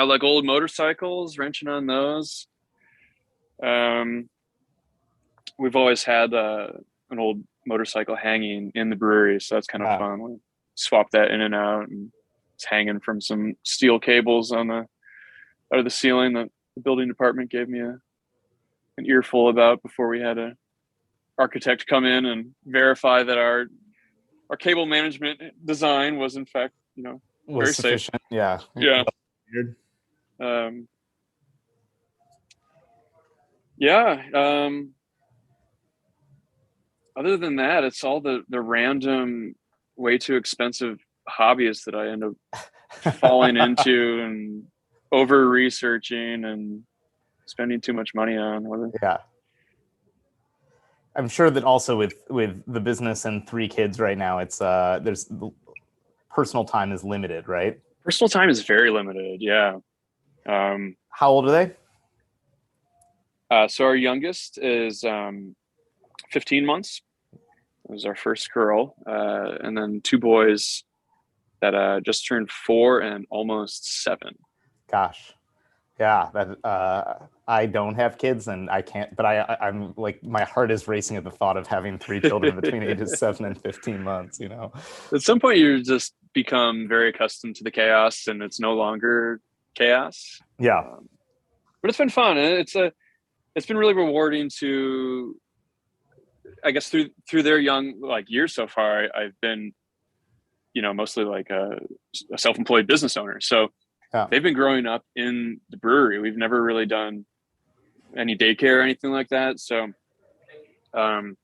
like old motorcycles, wrenching on those. Um, we've always had an old motorcycle hanging in the brewery, so that's kind of fun. We swap that in and out, and it's hanging from some steel cables on the out of the ceiling that the building department gave me an earful about before we had a architect come in and verify that our cable management design was in fact Was very sufficient. safe. Yeah. Yeah. Weird. Yeah. Other than that, it's all the random, way too expensive hobbies that I end up falling into and over researching and spending too much money on. Yeah. I'm sure that also with the business and three kids right now, it's there's personal time is limited, right? Personal time is very limited. Yeah. How old are they? So our youngest is 15 months. It was our first girl, and then two boys that just turned 4 and almost 7. Gosh, yeah. That I don't have kids, and I can't. But I'm like, my heart is racing at the thought of having 3 children between ages 7 and 15 months. At some point, you just become very accustomed to the chaos, and it's no longer chaos. Yeah. But it's been fun. It's been really rewarding to, I guess, through their young years so far. I've been, mostly like a self-employed business owner. So they've been growing up in the brewery. We've never really done any daycare or anything like that. So, and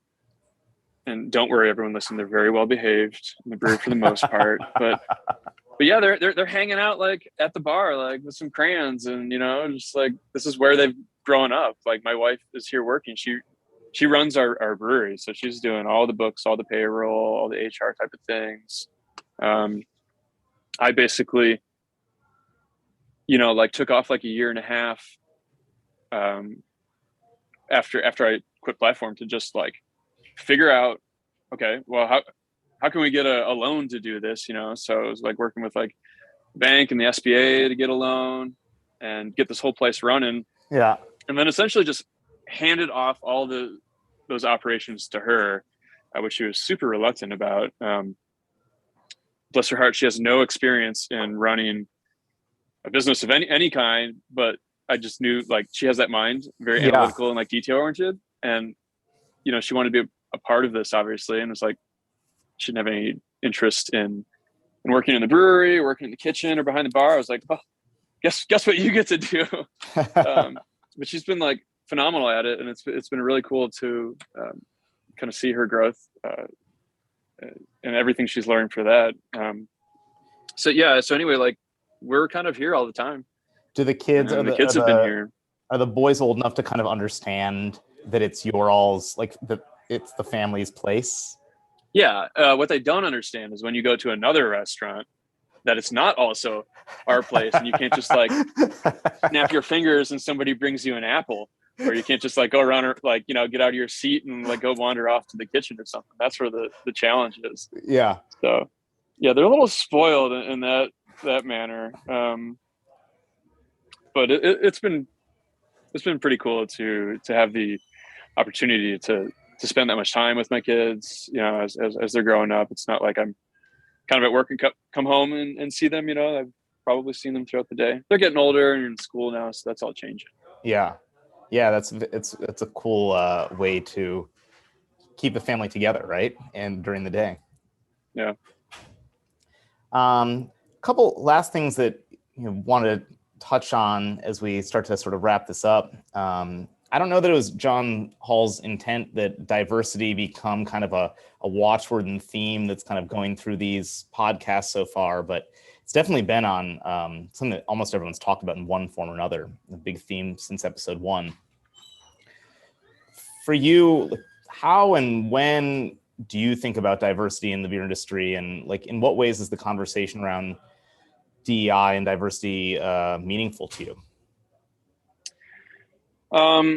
don't worry, everyone listening, they're very well behaved in the brewery for the most part. But yeah, they're hanging out at the bar, with some crayons, and just this is where they've grown up. My wife is here working. She runs our brewery, so she's doing all the books, all the payroll, all the HR type of things. I basically, took off a year and a half after I quit Platform to just figure out, okay, well, how can we get a loan to do this? So it was working with bank and the SBA to get a loan and get this whole place running. Yeah. And then essentially just handed off all those operations to her, which she was super reluctant about. Bless her heart, she has no experience in running a business of any kind, but I just knew she has that mind, very analytical and detail oriented. And, she wanted to be a part of this, obviously. And it was she didn't have any interest in working in the brewery, working in the kitchen or behind the bar. I was like, oh, guess what you get to do. But she's been phenomenal at it. And it's been really cool to kind of see her growth and everything she's learned for that. So anyway, we're kind of here all the time. Do the kids, the kids have been here. Are the boys old enough to kind of understand that it's your all's, it's the family's place? Yeah. What they don't understand is when you go to another restaurant, that it's not also our place, and you can't just snap your fingers and somebody brings you an apple, or you can't just go around or get out of your seat and go wander off to the kitchen or something. That's where the challenge is. Yeah. So yeah, they're a little spoiled in that manner. But it's been pretty cool to have the opportunity to spend that much time with my kids, as they're growing up. It's not like I'm kind of at work and come home and see them. I've probably seen them throughout the day. They're getting older and in school now, so that's all changing. Yeah. It's a cool way to keep the family together, right? And during the day. Yeah. Couple last things that wanted to touch on as we start to sort of wrap this up. I don't know that it was John Hall's intent that diversity become kind of a watchword and theme that's kind of going through these podcasts so far, but it's definitely been on something that almost everyone's talked about in one form or another, a big theme since episode 1. For you, how and when do you think about diversity in the beer industry, and like in what ways is the conversation around DEI and diversity meaningful to you? Yeah,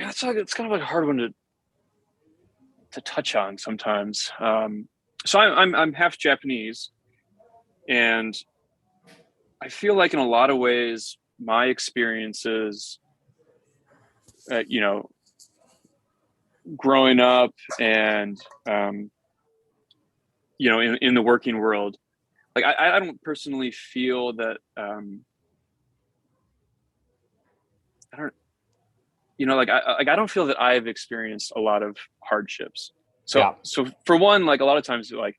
it's kind of like a hard one to touch on sometimes. So I'm half Japanese, and I feel like in a lot of ways my experiences, growing up and in the working world, like I don't personally feel that I don't feel that I've experienced a lot of hardships. So for one, like a lot of times, like,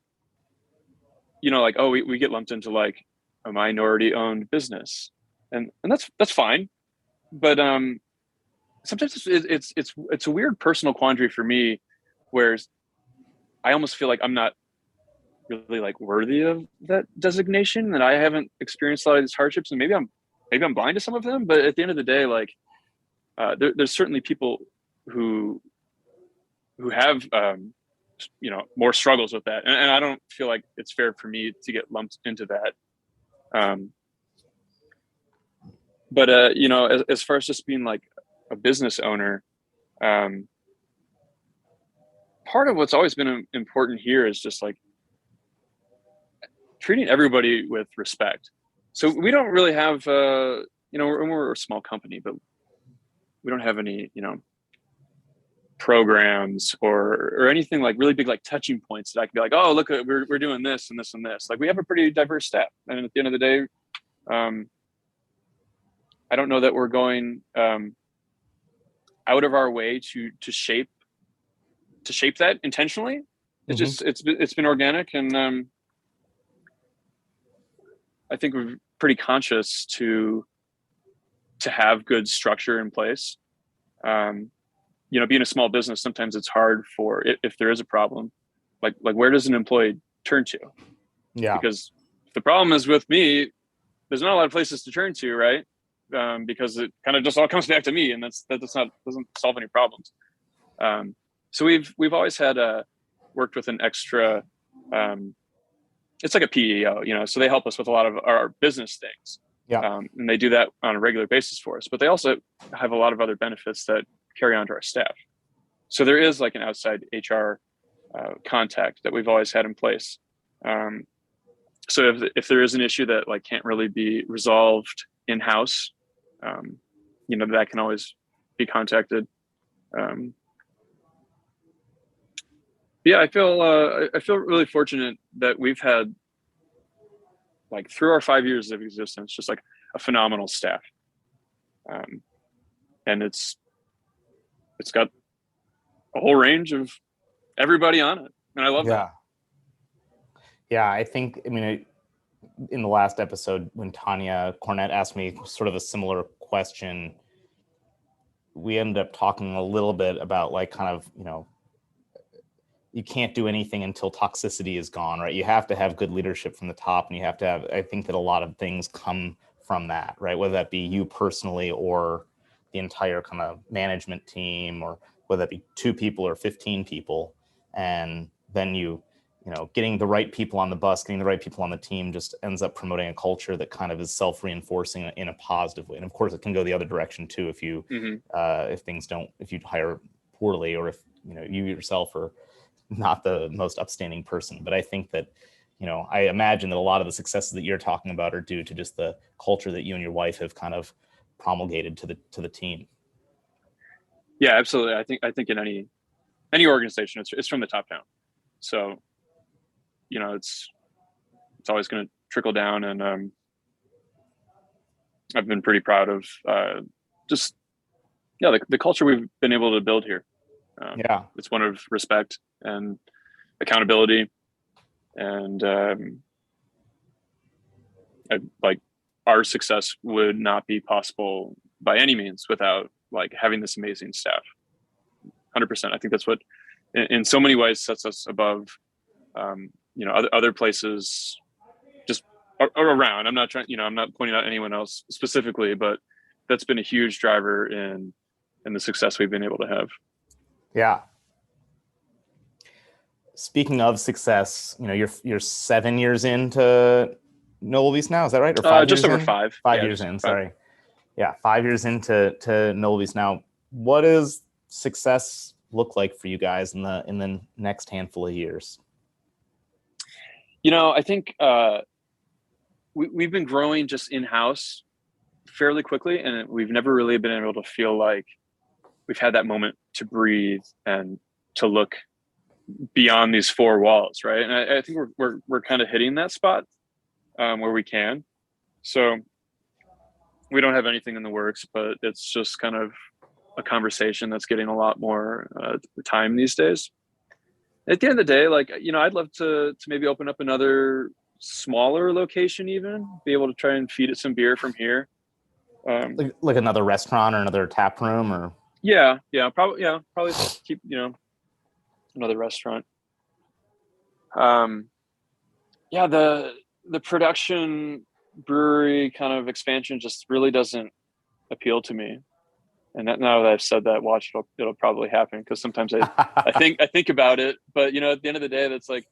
oh, we get lumped into like a minority owned business, and that's fine. But sometimes it's a weird personal quandary for me, where I almost feel like I'm not really like worthy of that designation, and I haven't experienced a lot of these hardships, and maybe I'm blind to some of them. But at the end of the day, like there's certainly people who have more struggles with that, and I don't feel like it's fair for me to get lumped into that. But as far as just being like a business owner, part of what's always been important here is just like treating everybody with respect. So we don't really have we're a small company, but we don't have any programs or anything like really big like touching points that I can be like, oh, look, we're doing this and this and this. Like we have a pretty diverse staff, and at the end of the day, I don't know that we're going out of our way to shape that intentionally. It's just it's been organic, and I think we're pretty conscious to have good structure in place. Being a small business, sometimes it's hard for if there is a problem, like where does an employee turn to? Yeah. Because if the problem is with me, there's not a lot of places to turn to, right? Because it kind of just all comes back to me, and doesn't solve any problems. So we've always had worked with an extra. It's like a PEO, so they help us with a lot of our business things. Yeah. And they do that on a regular basis for us, but they also have a lot of other benefits that carry on to our staff. So there is like an outside HR contact that we've always had in place. So if there is an issue that like can't really be resolved in-house, that can always be contacted. Yeah, I feel really fortunate that we've had, like, through our 5 years of existence, just like a phenomenal staff, and it's got a whole range of everybody on it, and I love that. Yeah, I think, in the last episode when Tanya Cornett asked me sort of a similar question, we ended up talking a little bit about like kind of, you can't do anything until toxicity is gone, right? You have to have good leadership from the top, and you have to have, I think that a lot of things come from that, right? Whether that be you personally or the entire kind of management team, or whether that be 2 people or 15 people. And then getting the right people on the bus, getting the right people on the team just ends up promoting a culture that kind of is self-reinforcing in a positive way. And of course it can go the other direction too, if you, if you hire poorly, or if, you yourself are not the most upstanding person. But I think that, I imagine that a lot of the successes that you're talking about are due to just the culture that you and your wife have kind of promulgated to the team. Yeah, absolutely. I think in any organization, it's from the top down. So, it's always going to trickle down, and I've been pretty proud of the culture we've been able to build here. It's one of respect and accountability, and our success would not be possible by any means without like having this amazing staff. 100%. I think that's what in so many ways sets us above other places just around. I'm not pointing out anyone else specifically, but that's been a huge driver in the success we've been able to have. Yeah. Speaking of success, you're 7 years into Noble Beast now. Is that right? Or 5 just years over in? 5. 5 years in. Sorry. Yeah, 5 years into Noble Beast now. What does success look like for you guys in the next handful of years? I think we've been growing just in-house fairly quickly, and we've never really been able to feel like we've had that moment to breathe and to look beyond these 4 walls, right? And I think we're kind of hitting that spot where we can. So we don't have anything in the works, but it's just kind of a conversation that's getting a lot more time these days. At the end of the day, like, I'd love to maybe open up another smaller location, even be able to try and feed it some beer from here. Like another restaurant or another tap room, or probably keep another restaurant. The production brewery kind of expansion just really doesn't appeal to me. And now that I've said that, watch it'll probably happen, because sometimes I think about it, but at the end of the day, that's like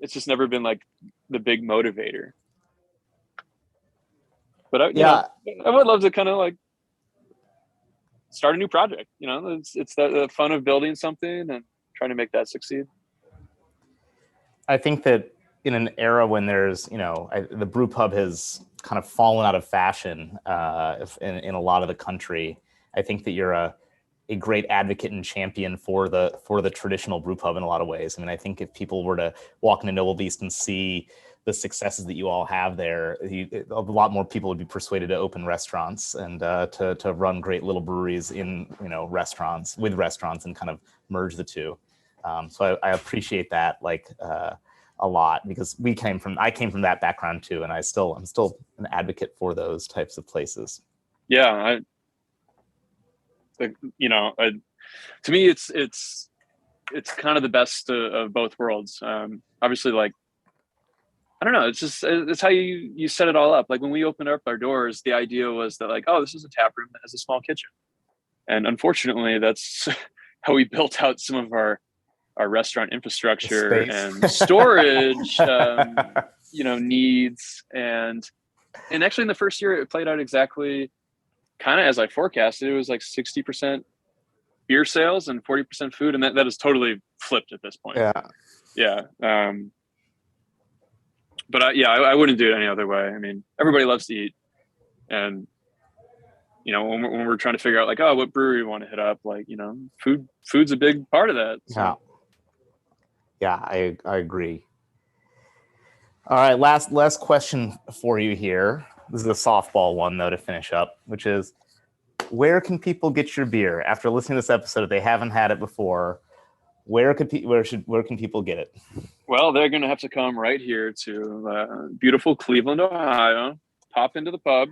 it's just never been like the big motivator. But I would love to kind of like start a new project. It's the fun of building something and trying to make that succeed. I think that in an era when there's, the brew pub has kind of fallen out of fashion in a lot of the country, I think that you're a great advocate and champion for the traditional brew pub in a lot of ways. I mean, I think if people were to walk into Noble Beast and see the successes that you all have there, a lot more people would be persuaded to open restaurants and to run great little breweries in restaurants and kind of merge the two. So I appreciate that a lot, because I came from that background too, and I'm still an advocate for those types of places. Yeah, to me, it's kind of the best of both worlds. Obviously, like, I don't know, it's how you set it all up. Like when we opened up our doors, the idea was that like, oh, this is a tap room that has a small kitchen, and unfortunately, that's how we built out some of our restaurant infrastructure and storage, needs. And actually in the first year, it played out exactly kind of as I forecasted. It was like 60% beer sales and 40% food. And that is totally flipped at this point. Yeah. But I wouldn't do it any other way. I mean, everybody loves to eat. And, when we're trying to figure out like, oh, what brewery we want to hit up, like, food's a big part of that. So. Yeah, I agree. All right, last question for you here. This is a softball one, though, to finish up, which is, where can people get your beer after listening to this episode if they haven't had it before? Where can people get it? Well, they're going to have to come right here to beautiful Cleveland, Ohio. Pop into the pub.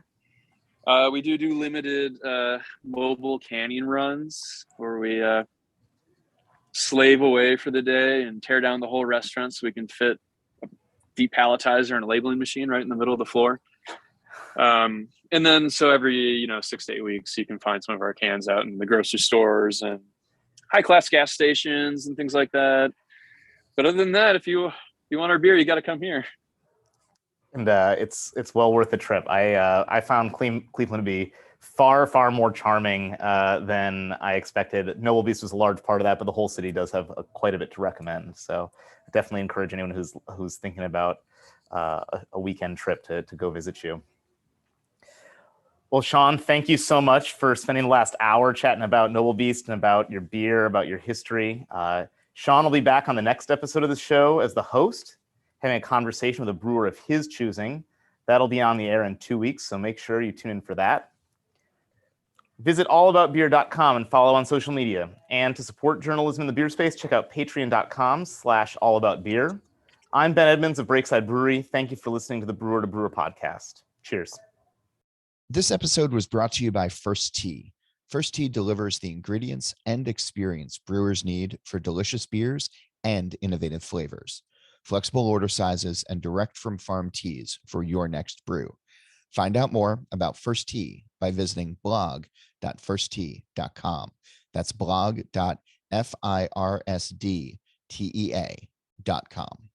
We do limited mobile canning runs where we slave away for the day and tear down the whole restaurant so we can fit a depalletizer and a labeling machine right in the middle of the floor. And then so every 6 to 8 weeks you can find some of our cans out in the grocery stores and high class gas stations and things like that. But other than that, if you want our beer, you got to come here. And it's well worth the trip. I found Cleveland to be far more charming than I expected. Noble Beast was a large part of that, but the whole city does have quite a bit to recommend. So I definitely encourage anyone who's thinking about a weekend trip to go visit you. Well, Shaun, thank you so much for spending the last hour chatting about Noble Beast and about your beer, about your history. Shaun will be back on the next episode of the show as the host, having a conversation with a brewer of his choosing. That'll be on the air in 2 weeks, so make sure you tune in for that. Visit allaboutbeer.com and follow on social media. And to support journalism in the beer space, check out patreon.com/allaboutbeer. I'm Ben Edmunds of Breakside Brewery. Thank you for listening to the Brewer to Brewer podcast. Cheers. This episode was brought to you by First Tea. First Tea delivers the ingredients and experience brewers need for delicious beers and innovative flavors. Flexible order sizes and direct from farm teas for your next brew. Find out more about First Tea by visiting blog.firsttea.com. That's blog.firsd.com. TEA.com.